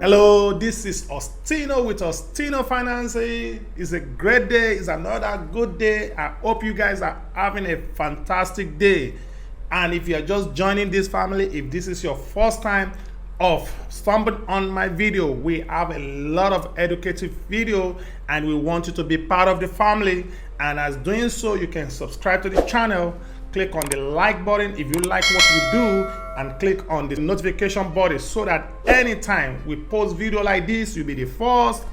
Hello, this is Ostino with Ostino Finance. It's a great day. It's another good day. I hope you guys are having a fantastic day. And if you're just joining this family, if this is your first time of stumbling on my video, we have a lot of educative video and we want you to be part of the family. And as doing so, you can subscribe to the channel, click on the like button if you like what we do, and click on the notification button so that anytime we post video like this, you'll be the first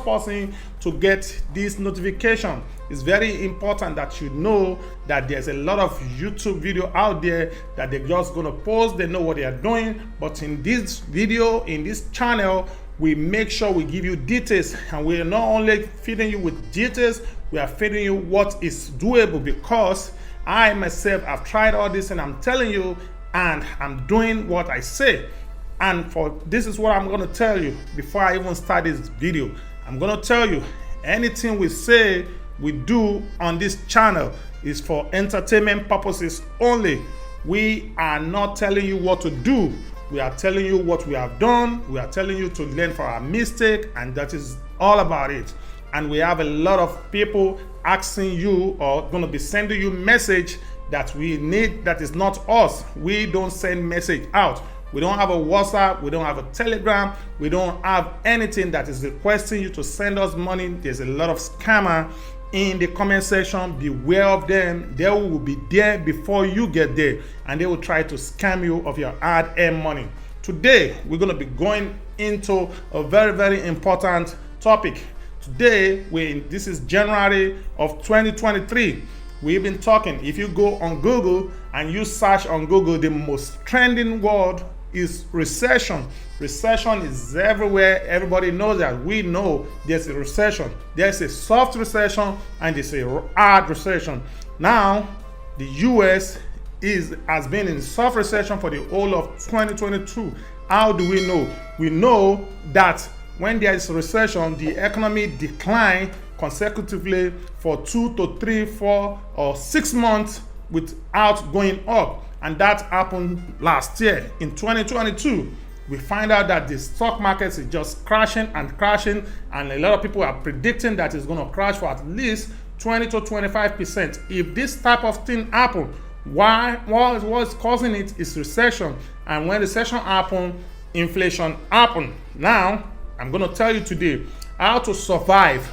person to get this notification. It's very important that you know that there's a lot of YouTube video out there that they're just gonna post, they know what they are doing, but in this video, in this channel, we make sure we give you details, and we're not only feeding you with details, we are feeding you what is doable, because I myself have tried all this and I'm telling you, and I'm doing what I say. And this is what I'm going to tell you before I even start this video. I'm going to tell you, anything we say we do on this channel is for entertainment purposes only. We are not telling you what to do. We are telling you what we have done. We are telling you to learn from our mistake, and that is all about it. And we have a lot of people asking you, or going to be sending you message that we need, that is not us. We don't send message out. We don't have a WhatsApp, we don't have a Telegram, we don't have anything that is requesting you to send us money. There's a lot of scammer in the comment section. Beware of them. They will be there before you get there, and they will try to scam you of your hard-earned money. Today, we're going to be going into a very important topic. Today, this is January of 2023. We've been talking, if you go on Google and you search on Google, the most trending word is recession. Recession is everywhere. Everybody knows that. We know there's a recession. There's a soft recession and there's a hard recession. Now, the US has been in soft recession for the whole of 2022. How do we know? We know that when there is a recession, the economy declines consecutively for 2 to 3, 4, or 6 months without going up. And that happened last year. In 2022, we find out that the stock market is just crashing, and a lot of people are predicting that it's going to crash for at least 20 to 25%. If this type of thing happens, what's causing it is recession. And when recession happens, inflation happens. Now, I'm going to tell you today how to survive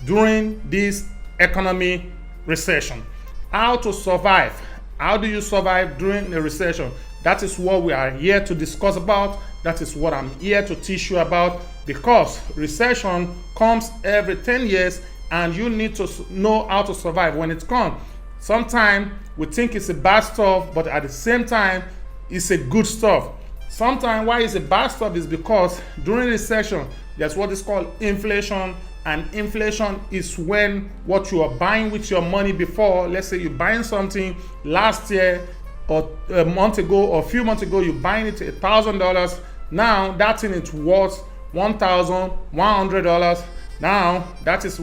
during this economy recession. How to survive. How do you survive during a recession? That is what we are here to discuss about. That is what I'm here to teach you about, because recession comes every 10 years and you need to know how to survive when it comes. Sometimes we think it's a bad stuff, but at the same time, it's a good stuff. Sometimes why it's a bad stuff is because during recession, there's what is called inflation. And inflation is when what you are buying with your money before, let's say you're buying something last year or a month ago or a few months ago, you're buying it $1,000. Now that thing is worth $1,100. Now that is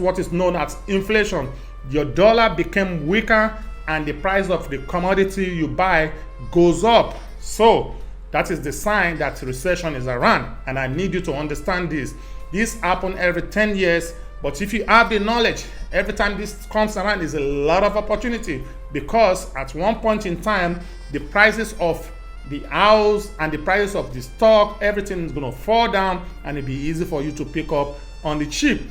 what is known as inflation. Your dollar became weaker and the price of the commodity you buy goes up. So that is the sign that recession is around, and I need you to understand this. This happens every 10 years, but if you have the knowledge, every time this comes around is a lot of opportunity, because at one point in time, the prices of the house and the prices of the stock, everything is going to fall down, and it'll be easy for you to pick up on the cheap.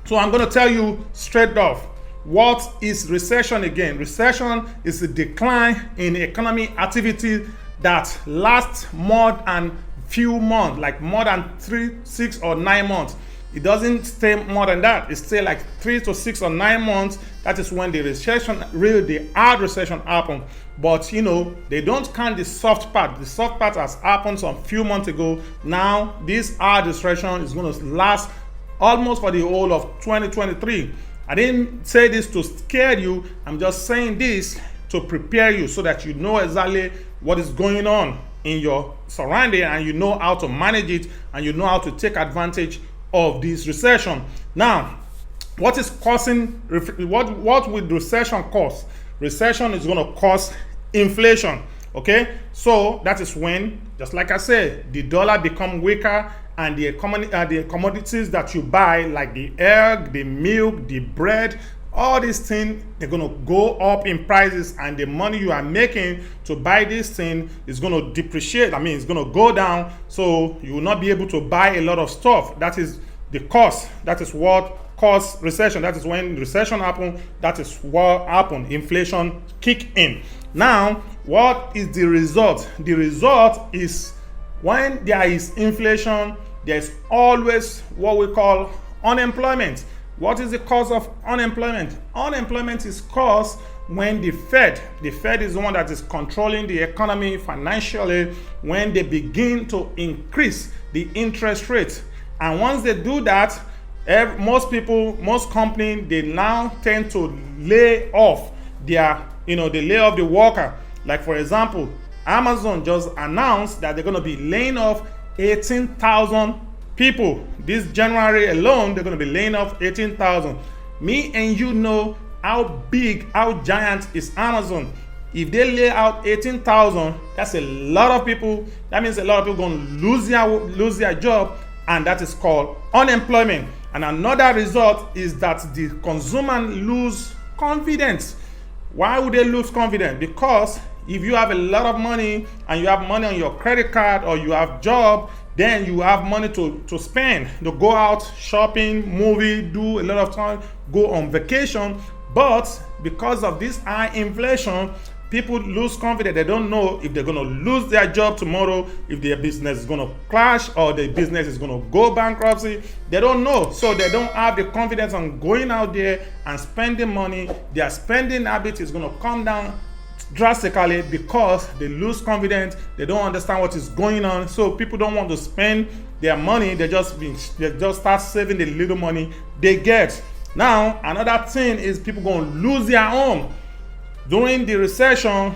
So I'm going to tell you straight off, what is recession again? Recession is a decline in economic activity that lasts more than few months, like more than 3, 6, or 9 months. It doesn't stay more than that. It stays like 3 to 6 or 9 months. That is when the recession, really the hard recession happens. But they don't count the soft part. The soft part has happened some few months ago. Now this hard recession is going to last almost for the whole of 2023. I didn't say this to scare you. I'm just saying this to prepare you so that you know exactly what is going on in your surrounding, and you know how to manage it, and you know how to take advantage of this recession. Now, what is causing what will recession cause? Recession is going to cause inflation. Okay, so that is when, just like I said, the dollar become weaker, and the commodities that you buy, like the egg, the milk, the bread, all these things, they're going to go up in prices, and the money you are making to buy this thing is going to depreciate. I mean, it's going to go down, so you will not be able to buy a lot of stuff. That is the cost. That is what caused recession. That is when recession happened. That is what happened. Inflation kick in. Now, what is the result? The result is when there is inflation, there is always what we call unemployment. What is the cause of unemployment? Unemployment is caused when the Fed is the one that is controlling the economy financially, when they begin to increase the interest rate. And once they do that, most people, most companies, they now tend to lay off their, they lay off the worker. Like, for example, Amazon just announced that they're going to be laying off 18,000 people. This January alone, they're going to be laying off 18,000. Me and you know how big, how giant is Amazon. If they lay out 18,000, that's a lot of people. That means a lot of people going to lose their job, and that is called unemployment. And another result is that the consumer lose confidence. Why would they lose confidence? Because if you have a lot of money and you have money on your credit card, or you have job, then you have money to spend, to go out shopping, movie, do a lot of time, go on vacation. But because of this high inflation, people lose confidence. They don't know if they're going to lose their job tomorrow, if their business is going to crash, or their business is going to go bankruptcy. They don't know. So they don't have the confidence on going out there and spending money. Their spending habit is going to come down drastically because they lose confidence. They don't understand what is going on. So people don't want to spend their money. They just start saving the little money they get. Now, another thing is people going to lose their home. During this recession,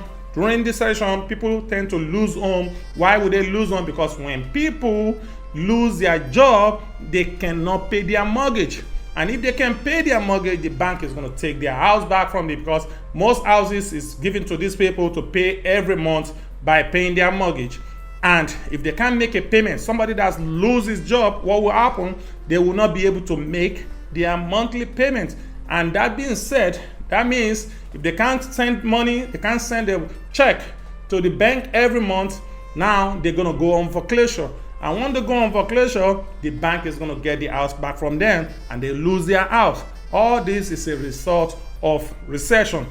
people tend to lose home. Why would they lose home? Because when people lose their job, they cannot pay their mortgage. And if they can pay their mortgage, the bank is going to take their house back from them, because most houses is given to these people to pay every month by paying their mortgage. And if they can't make a payment, somebody that loses his job, what will happen? They will not be able to make their monthly payment. And that being said, that means if they can't send money, they can't send a check to the bank every month, now they're going to go on foreclosure. And when they go on foreclosure, the bank is going to get the house back from them, and they lose their house. All this is a result of recession.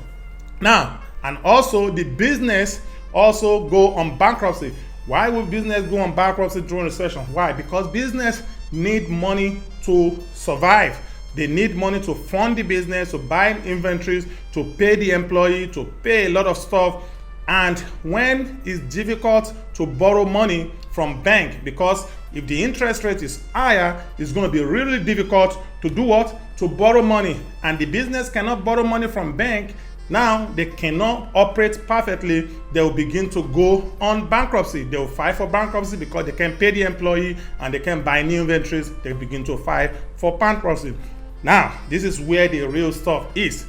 Now, and also the business also go on bankruptcy. Why would business go on bankruptcy during recession? Why? Because business need money to survive. They need money to fund the business, to buy inventories, to pay the employee, to pay a lot of stuff. And when it's difficult to borrow money from bank, because if the interest rate is higher, it's going to be really difficult to do what? To borrow money. And the business cannot borrow money from bank. Now they cannot operate perfectly. They will begin to go on bankruptcy. They will file for bankruptcy because they can pay the employee and they can buy new inventories. They begin to file for bankruptcy. Now, this is where the real stuff is.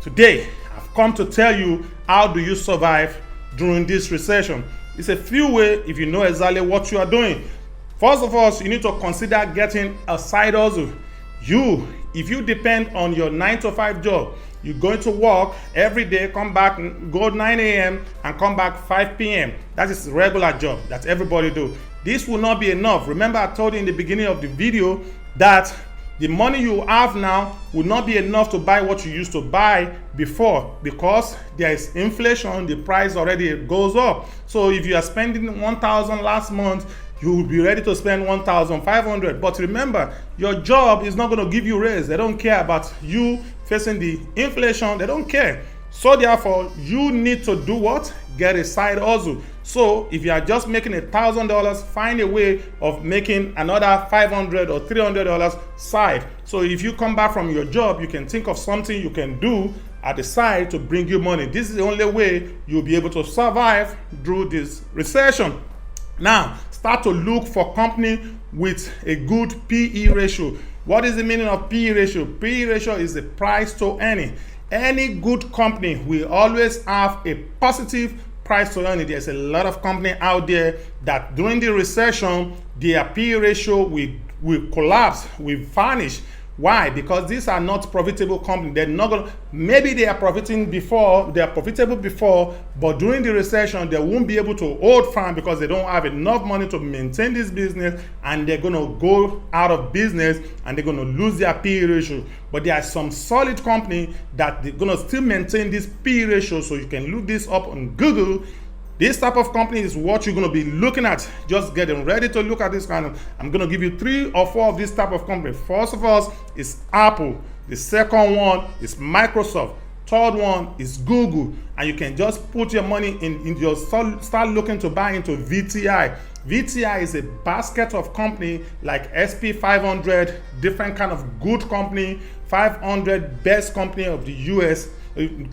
Today, I've come to tell you how do you survive during this recession. It's a few ways if you know exactly what you are doing. First of all, you need to consider getting a side hustle. If you depend on your 9-to-5 job, you're going to work every day, come back, go 9 a.m. and come back 5 p.m. That is a regular job that everybody do. This will not be enough. Remember, I told you in the beginning of the video that the money you have now will not be enough to buy what you used to buy before, because there is inflation, the price already goes up. So if you are spending $1,000 last month, you will be ready to spend $1,500. But remember, your job is not going to give you raise. They don't care about you facing the inflation. They don't care. So therefore, you need to do what? Get a side hustle. So if you are just making $1,000, find a way of making another $500 or $300 side. So if you come back from your job, you can think of something you can do at the side to bring you money. This is the only way you'll be able to survive through this recession. Now, start to look for company with a good PE ratio. What is the meaning of PE ratio? PE ratio is the price to earning. Any good company will always have a positive price to earning. There's a lot of company out there that during the recession, their PE ratio will collapse, will vanish. Why? Because these are not profitable companies. They're not gonna, maybe they are profitable before, but during the recession, they won't be able to hold firm because they don't have enough money to maintain this business, and they're gonna go out of business and they're gonna lose their PE ratio. But there are some solid company that they're gonna still maintain this PE ratio, so you can look this up on Google. This type of company is what you're going to be looking at. Just getting ready to look at this kind of. I'm going to give you 3 or 4 of this type of company. First of all is Apple. The second one is Microsoft. Third one is Google. And you can just put your money in your start looking to buy into VTI. VTI is a basket of company like SP 500, different kind of good company, 500 best company of the US.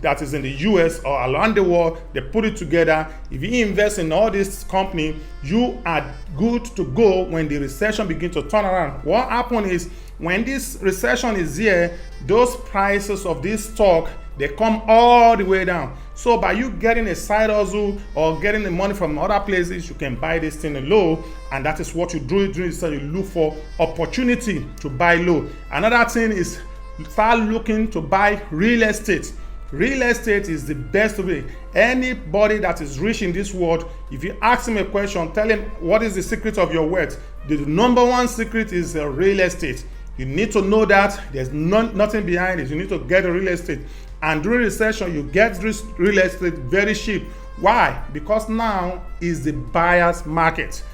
That is in the US or around the world. They put it together. If you invest in all this company, you are good to go when the recession begins to turn around. What happens is when this recession is here, those prices of this stock, they come all the way down. So by you getting a side hustle or getting the money from other places, you can buy this thing low, and that is what you do. So you look for opportunity to buy low. Another thing is start looking to buy real estate. Real estate is the best way. Anybody that is rich in this world, if you ask him a question, tell him what is the secret of your wealth. The number one secret is real estate. You need to know that there's nothing behind it. You need to get a real estate. And during recession, you get this real estate very cheap. Why? Because now is the buyer's market,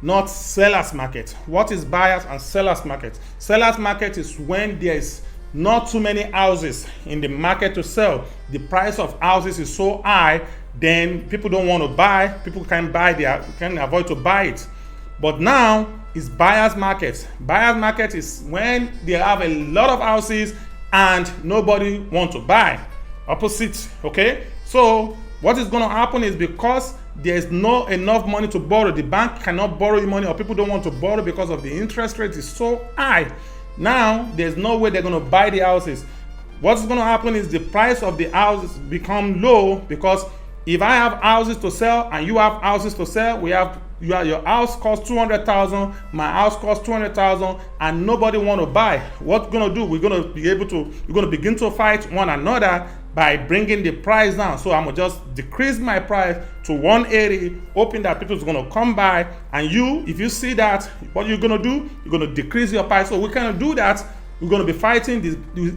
not seller's market. What is buyer's and seller's market? Seller's market is when there's not too many houses in the market to sell. The price of houses is so high, then people don't want to buy. People can avoid to buy it. But now it's buyer's market. Buyer's market is when they have a lot of houses and nobody wants to buy. Opposite, okay? So what is going to happen is because there's not enough money to borrow, the bank cannot borrow you money, or people don't want to borrow because of the interest rate is so high. Now, there's no way they're going to buy the houses. What's going to happen is the price of the houses become low, because if I have houses to sell and you have houses to sell, your house costs 200,000, my house costs 200,000, and nobody want to buy. What we're going to do? We're going to begin to fight one another by bringing the price down. So I'm going to just decrease my price to 180, hoping that people are going to come by. And if you see that, what you're going to do, you're going to decrease your price. So we cannot do that. We're going to be fighting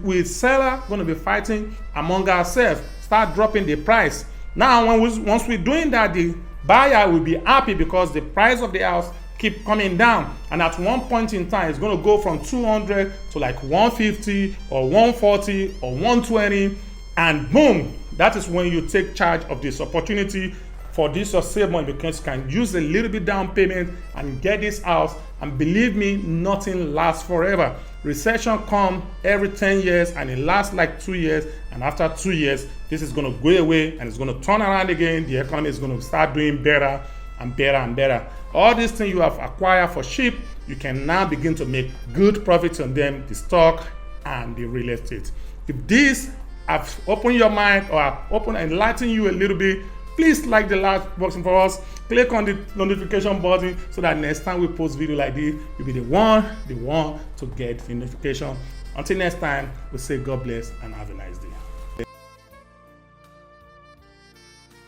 with seller, going to be fighting among ourselves. Start dropping the price. Now, once we're doing that, the buyer will be happy because the price of the house keep coming down, and at one point in time it's going to go from 200 to like 150 or 140 or 120, and boom, that is when you take charge of this opportunity for this or save money, because you can use a little bit down payment and get this house. And believe me, nothing lasts forever. Recession come every 10 years and it lasts like 2 years, and after 2 years this is going to go away and it's going to turn around again. The economy is going to start doing better and better and better. All these things you have acquired for cheap, you can now begin to make good profits on them, the stock and the real estate. If this have opened your mind or have enlightened you a little bit, please like the like button for us. Click on the notification button so that next time we post video like this, you'll be the one to get the notification. Until next time, we say God bless and have a nice day.